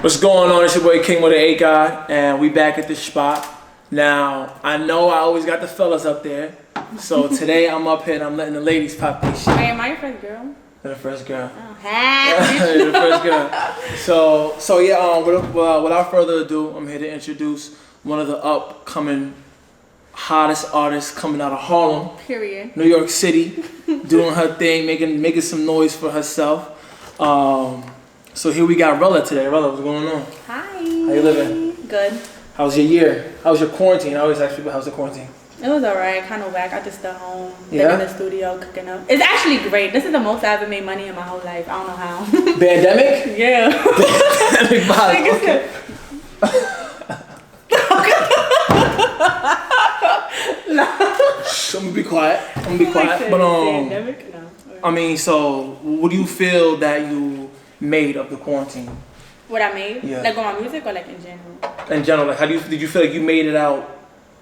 What's going on? It's your boy Kingmil the A God, and we back at this spot. Now, I know I always got the fellas up there, so today I'm up here and I'm letting the ladies pop this shit. Wait, am I your first girl? You're the first girl. Oh, hey. You're the first girl. So yeah, without further ado, I'm here to introduce one of the upcoming hottest artists coming out of Harlem. Period. New York City, doing her thing, making some noise for herself. So here we got Rella today. Rella, what's going on? Hi. How you living? Good. How's your year? How's your quarantine? I always ask people, how's the quarantine? It was alright, kind of whack. I just stayed home, Yeah? in the studio, cooking up. It's actually great. This is the most I ever made money in my whole life. I don't know how. Pandemic? Yeah. Pandemic vibes. Okay. No. I'm gonna be quiet. But Pandemic? No. I mean, so what do you feel that you made of the quarantine? What I made? Yeah. Like on my music or like in general? In general, like did you feel like you made it out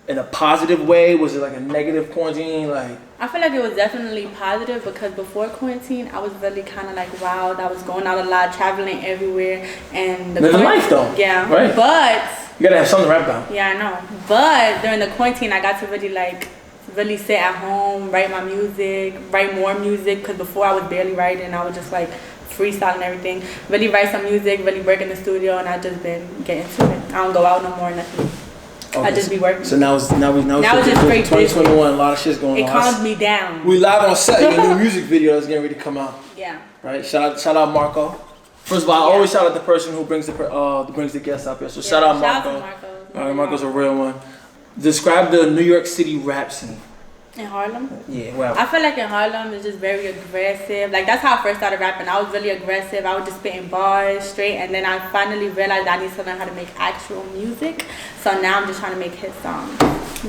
in a positive way? Was it like a negative quarantine? Like I feel like it was definitely positive because before quarantine, I was really kind of like wild. I was going out a lot, traveling everywhere, and living life though. Yeah, right. But you gotta have something to rap about. Yeah, I know. But during the quarantine, I got to really sit at home, write my music, write more music. Because before I was barely writing, I was just like freestyle and everything. Really write some music, really work in the studio, and I just been getting to it. I don't go out no more, nothing. Okay. I just be working. So now it's just straight 2021. A lot of shit's going on. It calms me down. We live on set. Your new music video is getting ready to come out. Yeah. Right. Shout out Marco. First of all, I always shout out the person who brings the guests up here. So shout out Marco. All right, Marco's a real one. Describe the New York City rap scene. In Harlem? Yeah, well. I feel like in Harlem it's just very aggressive. Like that's how I first started rapping. I was really aggressive. I was just spitting bars straight, and then I finally realized I need to learn how to make actual music. So now I'm just trying to make hit songs.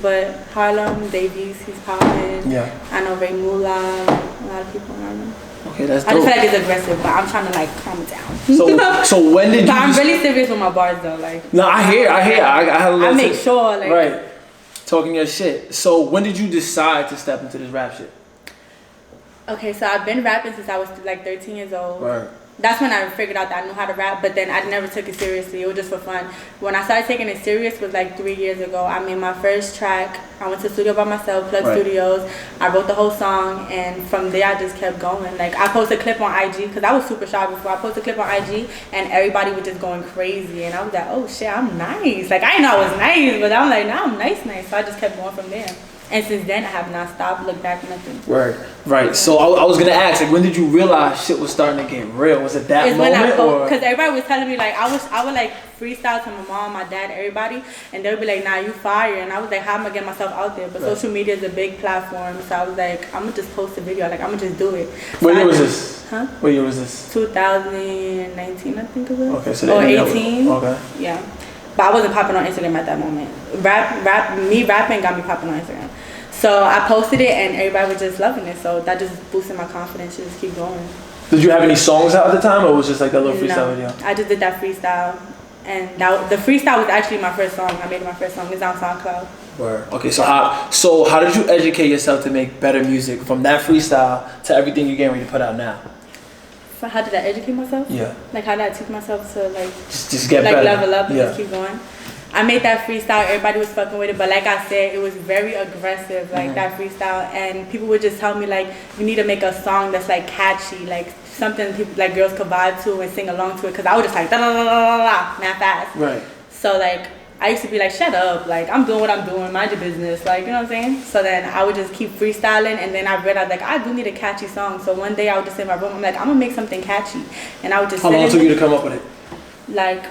But Harlem, Davies, he's popping. Yeah. I know Ray Moolah, a lot of people in Harlem. Okay, that's dope. I just feel like it's aggressive, but I'm trying to like calm it down. So when did you? But I'm really serious with my bars though. Like. No, I hear. I had a little. I make sure like. Right. Talking your shit. So when did you decide to step into this rap shit? Okay, so I've been rapping since I was like 13 years old. Right. That's when I figured out that I knew how to rap, but then I never took it seriously. It was just for fun. When I started taking it serious was like 3 years ago. I made my first track. I went to the studio by myself, Plug Studios. I wrote the whole song, and from there I just kept going. Like I posted a clip on IG because I was super shy before. I posted a clip on IG, and everybody was just going crazy. And I was like, oh shit, I'm nice. Like I didn't know I was nice, but I'm like, nah, I'm nice. So I just kept going from there. And since then, I have not stopped, looked back, nothing. Right. So I was gonna ask, like, when did you realize shit was starting to get real? Was it that moment, or? Because everybody was telling me like I would like freestyle to my mom, my dad, everybody, and they would be like, "Nah, you fire," and I was like, "How am I getting myself out there?" But social media is a big platform, so I was like, "I'm gonna just post a video, like I'm gonna just do it." So what year was this? Huh? What year was this? 2019, I think it was. Okay, so or 18. Okay. Yeah. But I wasn't popping on Instagram at that moment. Rapping got me popping on Instagram. So I posted it and everybody was just loving it. So that just boosted my confidence to just keep going. Did you have any songs out at the time, or was it just like that little freestyle video? I just did that freestyle. And the freestyle was actually my first song. I made it my first song. It's on SoundCloud. Word. Okay, so how did you educate yourself to make better music from that freestyle to everything you're getting ready to put out now? So how did I educate myself? Yeah. Like how did I teach myself to like just get better, level up and just keep going? I made that freestyle, everybody was fucking with it, but like I said, it was very aggressive, like that freestyle, and people would just tell me like, you need to make a song that's like catchy, like something people, like girls could vibe to and sing along to it, because I was just like, da da da da da da, mad fast. Right. So like, I used to be like, shut up, like I'm doing what I'm doing, mind your business, like, you know what I'm saying? So then I would just keep freestyling, and then I realized like, I do need a catchy song, so one day I would just sit in my room, I'm like, I'm gonna make something catchy, and I would just How long took you to come up with it? Like,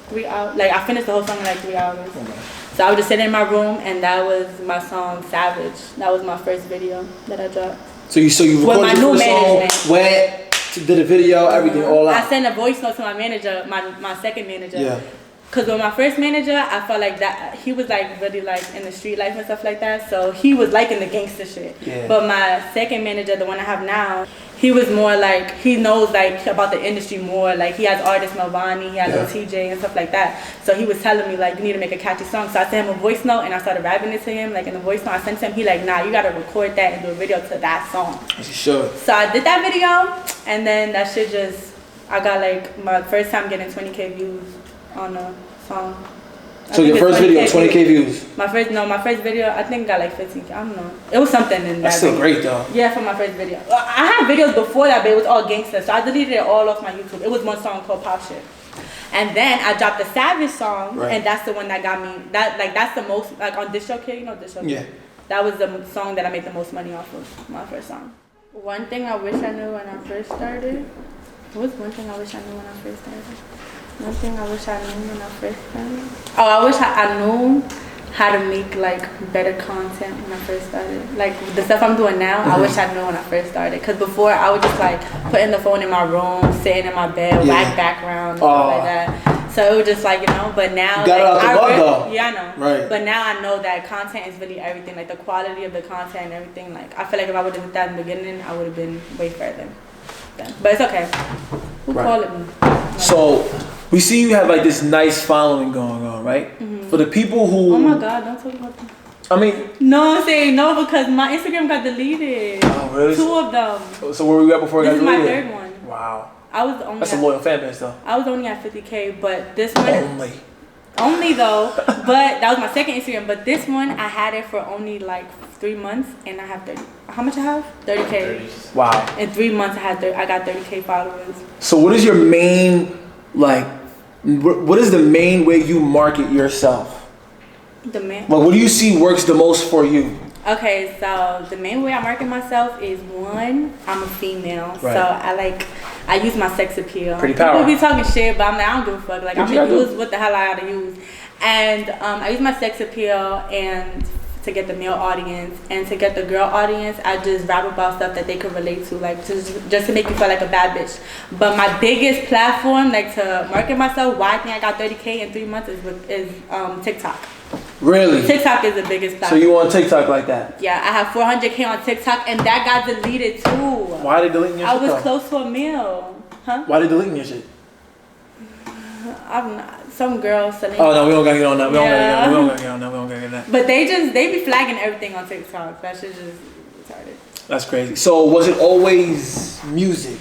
3 hours. Like I finished the whole song in like 3 hours. Okay. So I would just sit in my room, and that was my song Savage. That was my first video that I dropped. So you recorded your first song, went, did a video, everything, all out. I sent a voice note to my manager, my second manager. Yeah. Cause with my first manager, I felt like that he was like really like in the street life and stuff like that. So he was liking the gangster shit. Yeah. But my second manager, the one I have now, he was more like, he knows like about the industry more. Like he has artist Melvani, he has OTJ and stuff like that. So he was telling me like, you need to make a catchy song. So I sent him a voice note and I started rapping it to him. Like in the voice note I sent him, he like, nah, you gotta record that and do a video to that song. Sure. So I did that video, and then that shit just I got like my first time getting 20K views on a song. So your first video, 20K views? My first video, I think got like 15K. I don't know. It was something in that. That's still great though. Yeah, for my first video. I had videos before that, but it was all gangster. So I deleted it all off my YouTube. It was one song called Pop Shit. And then I dropped the Savage song, and that's the one that got me. That's the most, like on DistroKid, you know DistroKid? Yeah. That was the song that I made the most money off of, my first song. One thing I wish I knew when I first started. What was one thing I wish I knew when I first started? One thing I wish I knew when I first started. Oh, I wish I knew how to make like better content when I first started. Like the stuff I'm doing now, I wish I knew when I first started. Cause before I would just like putting the phone in my room, sitting in my bed, whack background, stuff like that. So it was just like, you know, but now you got like, it out the bug though. Yeah, I know. Right. But now I know that content is really everything. Like the quality of the content and everything. Like I feel like if I would have done that in the beginning, I would have been way further. But it's okay. Who called it me? So we see you have like this nice following going on, right? For the people who. Oh my God! Don't talk about that. I mean. No, I'm saying no because my Instagram got deleted. Oh really? 2 of them. So where were you at before it got deleted? This is my 3rd one. Wow. I was only. That's a loyal fan base though. I was only at 50K, but this one. Only though, but that was my 2nd Instagram. But this one, I had it for only like 3 months, and I have 30. How much I have? 30K. Wow. In 3 months, I got 30K followers. So what is your main like? What is the main way you market yourself? Like, what do you see works the most for you? Okay, so the main way I market myself is one, I'm a female, so I use my sex appeal. Pretty powerful. People be talking shit, but I'm like, I don't give a fuck. Like I'm gonna use what the hell I gotta use, and I use my sex appeal and to get the male audience, and to get the girl audience, I just rap about stuff that they could relate to, like just to make you feel like a bad bitch. But my biggest platform, like to market myself, why I think I got 30K in 3 months is TikTok. Really? TikTok is the biggest platform. So you on TikTok like that? Yeah, I have 400K on TikTok, and that got deleted too. Why are they deleting your shit? I was close to a mil. Huh? Why are they deleting your shit? I'm not. Some girls selling. Oh no, we don't gotta get on that. We don't gotta get on that. We don't gotta get on that. But they be flagging everything on TikTok. That shit just retarded. That's crazy. So was it always music?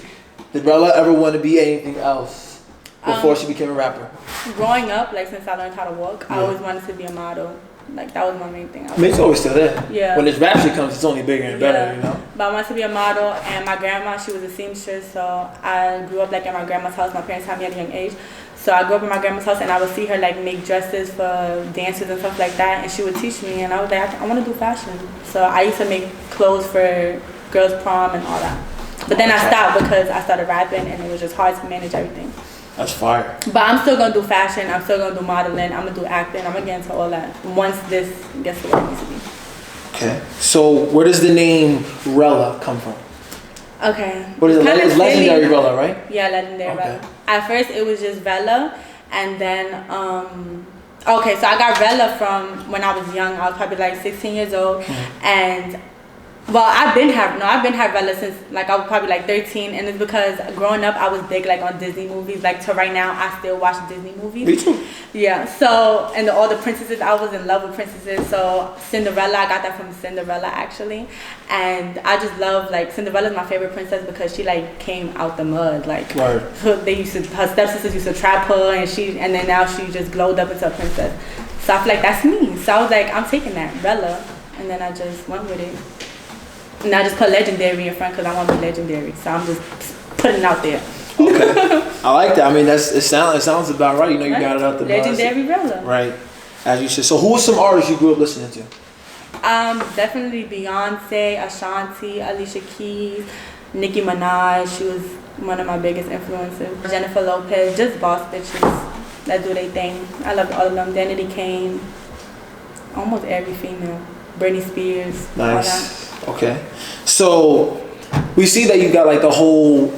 Did Rella ever want to be anything else before she became a rapper? Growing up, like since I learned how to walk, I always wanted to be a model. Like that was my main thing. It's always still there. Yeah. When this rap shit comes, it's only bigger and better, you know. But I wanted to be a model, and my grandma, she was a seamstress, so I grew up like at my grandma's house. My parents had me at a young age, so I grew up in my grandma's house, and I would see her like make dresses for dances and stuff like that, and she would teach me, and I was like, I want to do fashion. So I used to make clothes for girls' prom and all that. But then I stopped because I started rapping, and it was just hard to manage everything. That's fire. But I'm still gonna do fashion. I'm still gonna do modeling. I'm gonna do acting. I'm gonna get into all that once this gets to where it needs to be. Okay. So where does the name Rella come from? Okay. What is it? It's Legendary Rella, right? Yeah, Legendary Rella. At first it was just Rella, and then okay, so I got Rella from when I was young. I was probably like 16 years old, and well, I've been had Rella since like I was probably like 13, and it's because growing up I was big like on Disney movies. Like to right now, I still watch Disney movies. Me too. Yeah. So and all the princesses, I was in love with princesses. So Cinderella, I got that from Cinderella actually, and I just love like Cinderella's my favorite princess because she like came out the mud. Like her stepsisters used to trap her, and then now she just glowed up into a princess. So I feel like that's me. So I was like, I'm taking that Rella, and then I just went with it. And I just put legendary in front because I want to be legendary. So I'm just putting it out there. Okay. I like that. I mean, it sounds about right. You know, you got it out the Legendary Rella. Right. As you should. So who are some artists you grew up listening to? Definitely Beyonce, Ashanti, Alicia Keys, Nicki Minaj. She was one of my biggest influences. Jennifer Lopez, just boss bitches that do their thing. I love all of them. Danity Kane, almost every female. Britney Spears. Nice. Okay. So we see that you got like the whole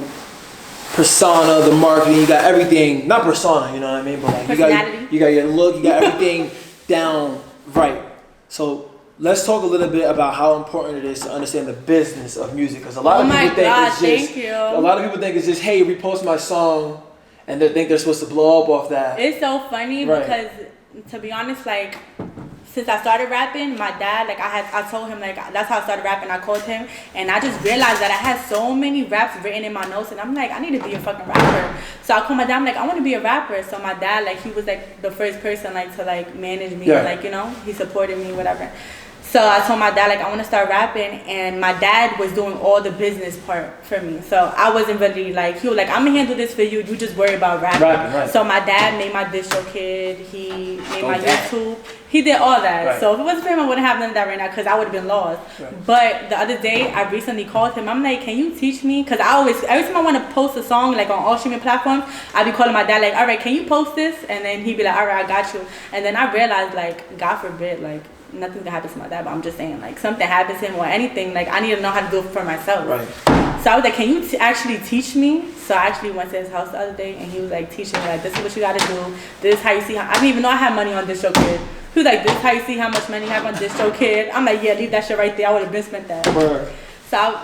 persona, the marketing, you got everything, not persona, you know what I mean? But like you got your look, you got everything down right. So let's talk a little bit about how important it is to understand the business of music, because a lot of people think it's just hey, repost my song, and they think they're supposed to blow up off that. It's so funny because to be honest, like since I started rapping, my dad, like I told him, like, that's how I started rapping. I called him, and I just realized that I had so many raps written in my notes, and I'm like, I need to be a fucking rapper. So I called my dad, I'm like, I want to be a rapper. So my dad, like, he was like the first person like to like manage me, like, you know, he supported me, whatever. So I told my dad, like, I want to start rapping, and my dad was doing all the business part for me. So I wasn't really like, he was like, I'm gonna handle this for you. You just worry about rapping. Right. So my dad made my DistroKid. He made my YouTube. He did all that. Right. So if it wasn't for him, I wouldn't have none of that right now because I would have been lost. Right. But the other day, I recently called him. I'm like, can you teach me? Because I always, every time I want to post a song, like on all streaming platforms, I'd be calling my dad, like, all right, can you post this? And then he'd be like, all right, I got you. And then I realized, like, God forbid, like, nothing's gonna happen to my dad, but I'm just saying, like, something happens to him or anything, like, I need to know how to do it for myself. Right. So I was like, can you actually teach me? So I actually went to his house the other day, and he was like teaching me, like, this is what you gotta do. This is how you see how, I didn't even know I had money on DistroKid. He was like, this is how you see how much money you have on DistroKid. I'm like, yeah, leave that shit right there. I would have been spent that. Right.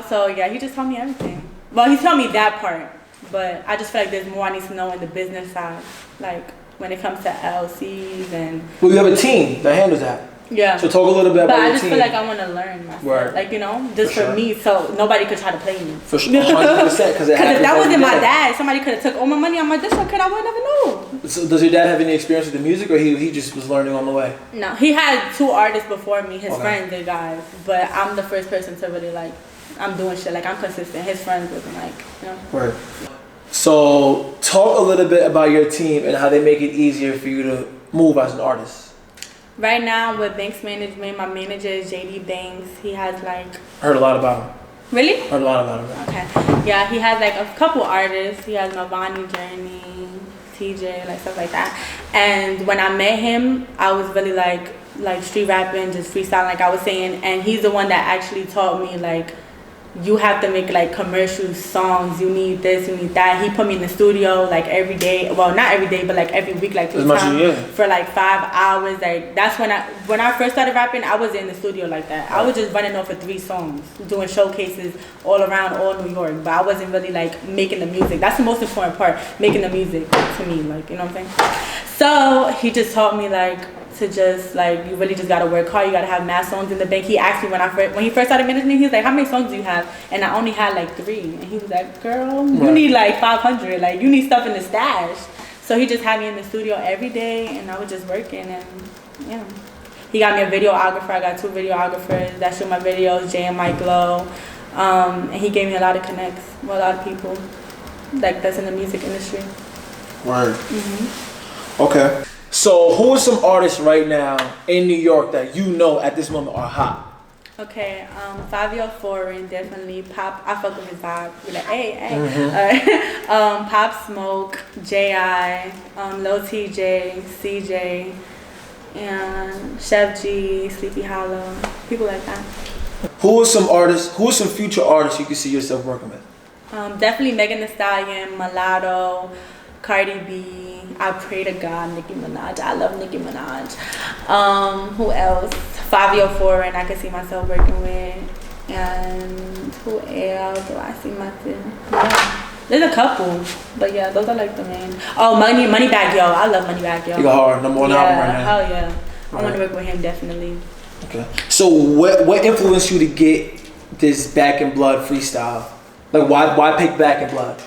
So yeah, he just taught me everything. Well, he taught me that part, but I just feel like there's more I need to know in the business side, like when it comes to LLCs and. Well, you have a team that handles that. Yeah. So talk a little bit about your team. But I just feel like I want to learn myself. Right. Like, you know, just for me, so nobody could try to play me. For sure. 100%. Because if that wasn't my dad, somebody could have took all my money on my DistroKid, I would never know. So does your dad have any experience with the music, or he just was learning on the way? No, he had 2 artists before me, his friends, they guys. But I'm the first person to really, like, I'm doing shit. Like, I'm consistent. His friends wasn't like, you know. Right. So talk a little bit about your team and how they make it easier for you to move as an artist. Right now with Banks Management, my manager is JD Banks. He has like... Heard a lot about him. Really? Heard a lot about him. Okay. Yeah, he has like a couple artists. He has Mavani Journey, TJ, like stuff like that. And when I met him, I was really like street rapping, just freestyling like I was saying. And he's the one that actually taught me like, you have to make like commercial songs, you need this, you need that. He put me in the studio like every day, well not every day, but like every week, like 2 times for like 5 hours. Like that's when I first started rapping, I was in the studio like that. I was just running off for 3 songs, doing showcases all around all New York, but I wasn't really like making the music. That's the most important part, making the music to me, like, you know what I'm saying? So he just taught me like to just like, you really just gotta work hard, you gotta have mad songs in the bank. He asked me when he first started managing me, he was like, how many songs do you have? And I only had like 3, and he was like, girl, you need like 500, like you need stuff in the stash. So he just had me in the studio every day, and I was just working, and yeah. He got me a videographer. I got 2 videographers that shoot my videos, Jay and Mike Lowe. And he gave me a lot of connects with a lot of people like that's in the music industry. Word. Okay. So who are some artists right now in New York that you know at this moment are hot? Okay, Fabio Foreign, definitely. Pop, I fuck with his vibe. We're like, hey. Pop Smoke, J.I., Lil TJ, CJ, and Chef G, Sleepy Hollow, people like that. Who are some future artists you can see yourself working with? Definitely Megan Thee Stallion, Mulatto, Cardi B. I pray to God, Nicki Minaj. I love Nicki Minaj. Who else? Fabio Foreign, I could see myself working with. And who else do I see myself? Yeah. There's a couple, but yeah, those are like the main. Oh, Moneybagg Yo. I love Moneybagg Yo. You got hard, number 1 album right now. Hell yeah. I want to work with him definitely. Okay. So what influenced you to get this Back in Blood freestyle? Like why pick Back in Blood?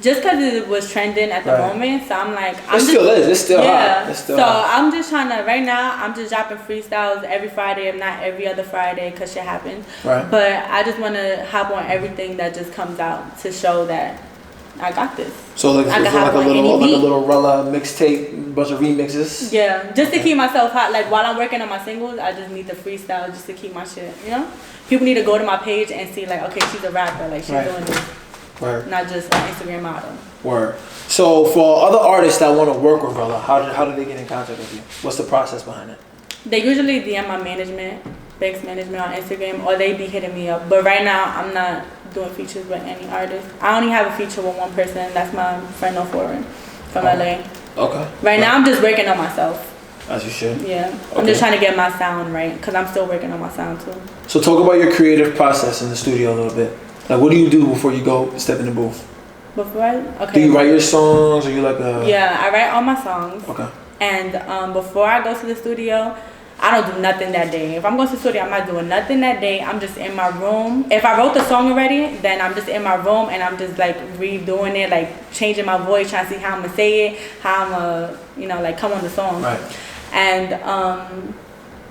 Just because it was trending at the moment, so I'm like... It still is. It's still hot. It's still hot. I'm just trying to... Right now, I'm just dropping freestyles every Friday, if not every other Friday, because shit happens. Right. But I just want to hop on everything that just comes out to show that I got this. So like a little Rella mixtape, bunch of remixes? Yeah. Just to keep myself hot. Like, while I'm working on my singles, I just need the freestyle just to keep my shit, you know? People need to go to my page and see, like, okay, she's a rapper. Like, she's doing this. Word. Not just an Instagram model. Word. So for other artists that want to work with Rella, how do they get in contact with you? What's the process behind it? They usually DM my management, Banks Management on Instagram, or they be hitting me up. But right now, I'm not doing features with any artist. I only have a feature with one person. That's my friend No Foreign from LA. Okay. Right now, I'm just working on myself. As you should. Yeah. Okay. I'm just trying to get my sound right, because I'm still working on my sound too. So talk about your creative process in the studio a little bit. Like, what do you do before you go step in the booth? Before okay. Do you write your songs, or you like a... Yeah, I write all my songs. Okay. And before I go to the studio, I don't do nothing that day. If I'm going to the studio, I'm not doing nothing that day. I'm just in my room. If I wrote the song already, then I'm just in my room and I'm just like redoing it, like changing my voice, trying to see how I'm gonna say it, how I'm gonna, you know, like come on the song. Right. And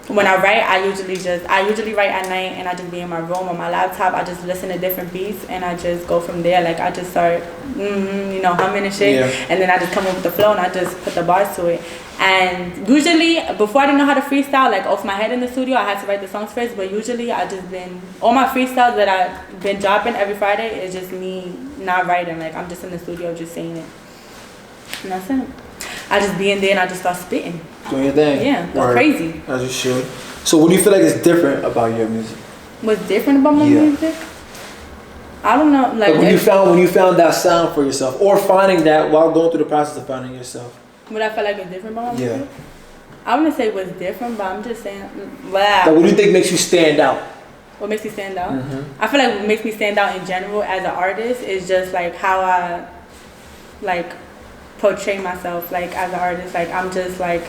when I write, I usually write at night and I just be in my room on my laptop. I just listen to different beats and I just go from there. Like I just start, you know, humming and shit. Yeah. And then I just come up with the flow and I just put the bars to it. And usually, before I didn't know how to freestyle, like off my head in the studio, I had to write the songs first. But usually, I just been, all my freestyles that I've been dropping every Friday is just me not writing. Like I'm just in the studio just saying it. And that's it. I just be in there and I just start spitting. Doing your thing. Yeah, go crazy. As you should. So what do you feel like is different about your music? What's different about my music? I don't know. Like when you found that sound for yourself, or finding that while going through the process of finding yourself. What I feel like is different about my music? I wouldn't say what's different, but I'm just saying. Wow. Like what do you think makes you stand out? What makes me stand out? I feel like what makes me stand out in general as an artist is just like how I like portray myself like as an artist. Like I'm just like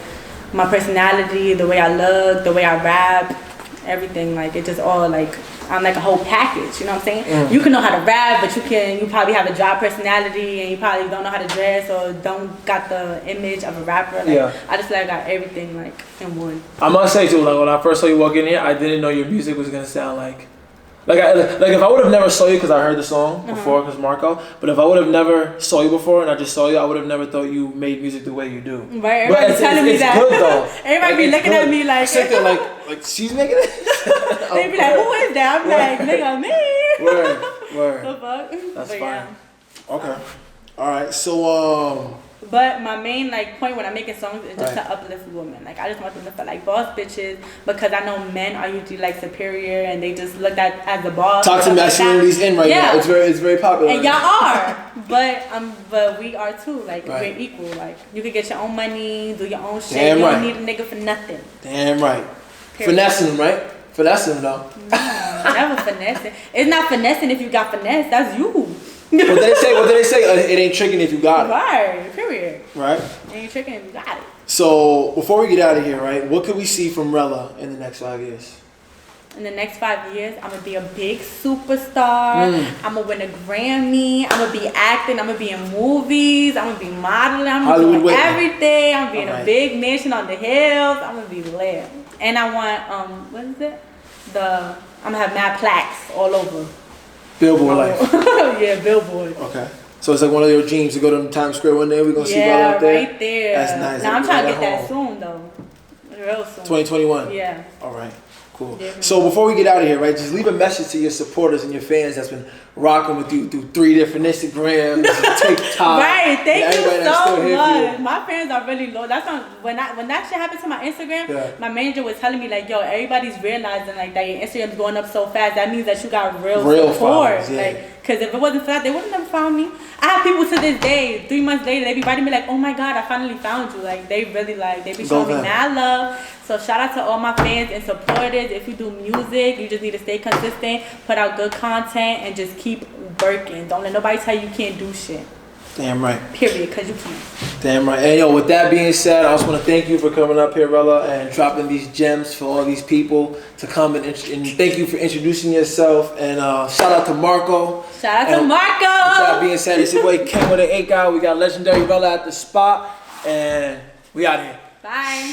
my personality, the way I look, the way I rap, everything. Like it just all like I'm like a whole package. You know what I'm saying? You can know how to rap, but you probably have a dry personality and you probably don't know how to dress or don't got the image of a rapper. Like, I just like got everything like in one. I must say too, like when I first saw you walk in here, I didn't know your music was gonna sound like if I would have never saw you because I heard the song before because Marco, but if I would have never saw you before and I just saw you, I would have never thought you made music the way you do. Right, everybody telling me that. It's good though. Everybody be looking at me like, sit there like she's making it. They be like, who is that? I'm like, nigga, me. Word. The fuck? That's fine. Yeah. Okay. All right. So But my main like point when I'm making songs is just to uplift women. Like I just want them to feel like boss bitches because I know men are usually like superior and they just look at as the boss. Toxic masculinity's in right now. It's very popular. And y'all are, but we are too. Like we're equal. Like you can get your own money, do your own shit. Damn you right. don't need a nigga for nothing. Damn right. Period. Finessing them, right? Finessing them though. No, never finessing. It's not finessing if you got finesse. That's you. What did they say? It ain't tricking if you got it. Right. Period. Right. It ain't tricking if you got it. So before we get out of here, right? What could we see from Rella in the next 5 years? In the next 5 years, I'm gonna be a big superstar. I'm gonna win a Grammy. I'm gonna be acting. I'm gonna be in movies. I'm gonna be modeling. I'm gonna do everything. I'm gonna be in a big mansion on the hills. I'm gonna be lit. And I want what is it? I'm gonna have mad plaques all over. Billboard life. Yeah, Billboard. Okay. So it's like one of your dreams to go to Times Square one day. We're gonna see Rella out there. Yeah, right there. That's nice. Now I'm trying to get that soon though. Real soon. 2021. Yeah. All right. Cool. So before we get out of here, right, just leave a message to your supporters and your fans that's been rocking with you through 3 different Instagrams, TikTok. Right, thank you so much. My fans are really low. That's when that shit happened to my Instagram, my manager was telling me like, yo, everybody's realizing like that your Instagram's going up so fast. That means that you got real support. Followers, like, cause if it wasn't for that, they wouldn't have found me. I have people to this day, 3 months later, they be writing me like, oh my God, I finally found you. Like they really like, they be showing me mad love. So shout out to all my fans and supporters. If you do music, you just need to stay consistent, put out good content, and just keep working. Don't let nobody tell you can't do shit. Damn right. Period, because you can. Damn right. And yo, with that being said, I just want to thank you for coming up here, Rella, and dropping these gems for all these people to come and thank you for introducing yourself. And shout out to Marco. Shout out to Marco. With that being said, it's your boy Ken with an 8 guy. We got Legendary Rella at the spot, and we out here. Bye.